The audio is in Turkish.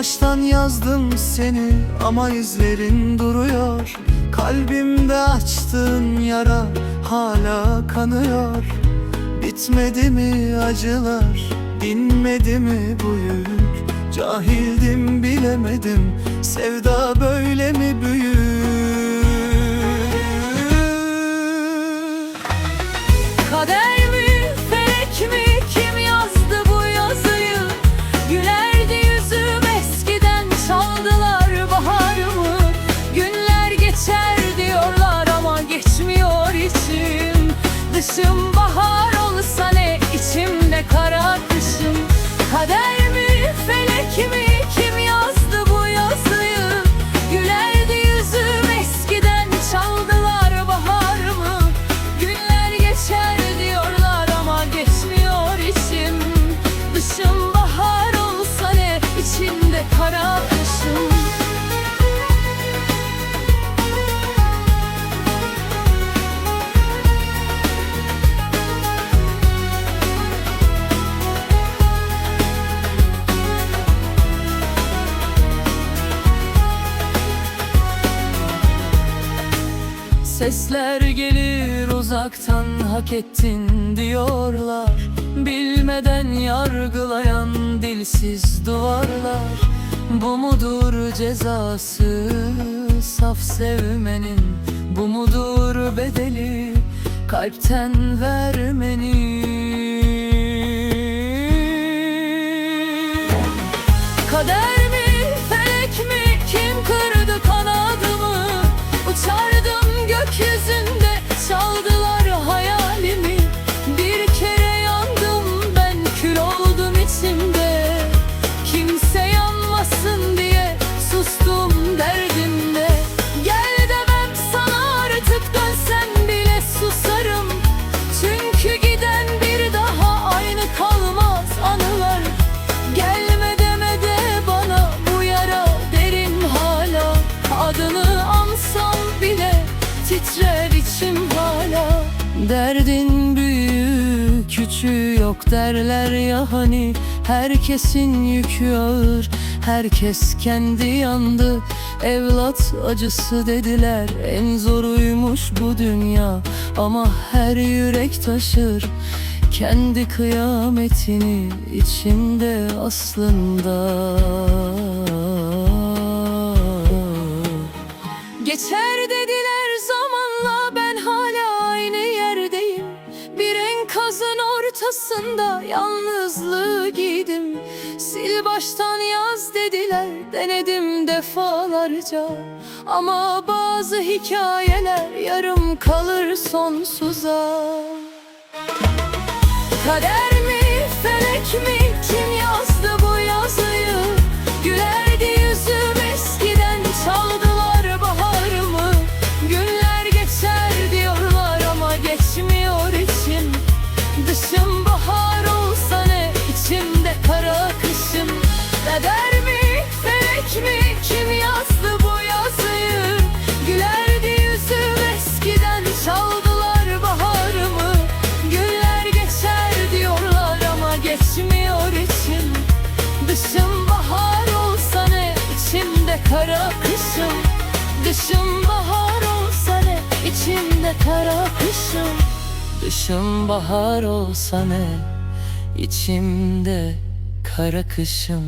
baştan yazdım seni ama izlerin duruyor. Kalbimde açtığın yara hala kanıyor. Bitmedi mi acılar, dinmedi mi bu yük? Cahildim bilemedim, sevda böyle mi büyür? Kader mi, felek mi, kim yazdı bu yazıyı? Gülerdi yüzüm eskiden, çaldılar baharımı. Günler geçer diyorlar ama geçmiyor içim. Dışım bahar olsa ne, içimde kara kışım. Kader mi, felek mi, kim yazdı bu yazıyı? Gülerdi yüzüm eskiden, çaldılar baharımı. Günler geçer diyorlar ama geçmiyor içim. Dışım bahar olsa ne, içimde kara kışım. Sesler gelir uzaktan, hak ettin diyorlar. Bilmeden yargılayan dilsiz duvarlar. Bu mudur cezası saf sevmenin? Bu mudur bedeli kalpten vermenin? Kader mi, felek mi, kim kırdı kanadımı? Uçardım gökyüzünde, çaldılar hayalimi. Bir kere yandım ben, kül oldum içimde. Kimse yanmasın diye sustum derdimde. Gel demem sana artık, dönsen bile susarım. Çünkü giden bir daha aynı kalmaz anılar. Gelme deme de bana, bu yara derin hala. Adını ansam bile titrer içim hala. Derdin büyüğü küçüğü yok derler ya hani. Herkesin yükü ağır, herkes kendi yandı. Evlat acısı dediler, en zoruymuş bu dünya. Ama her yürek taşır kendi kıyametini içinde aslında. Geçer dediler zamanla, ben hala aynı yerdeyim. Bir enkazın ortasında yalnızlığı giydim. Sil baştan yaz dediler, denedim defalarca. Ama bazı hikayeler yarım kalır sonsuza. Kader mi, felek mi, kim yazdı bu yazıyı? Gülerdi yüzüm eskiden, çaldılar baharımı. Günler geçer diyorlar ama geçmiyor içim. Dışım bahar olsa ne, içimde kara kışım. Kader mi, felek mi, kim yazdı bu yazıyı? Gülerdi yüzüm eskiden, çaldılar baharımı. Günler geçer diyorlar ama geçmiyor içim. Dışım bahar olsa ne, içimde kara kışım. Dışım bahar olsa ne, içimde kara kışım. Dışım bahar olsa ne, içimde kara kışım.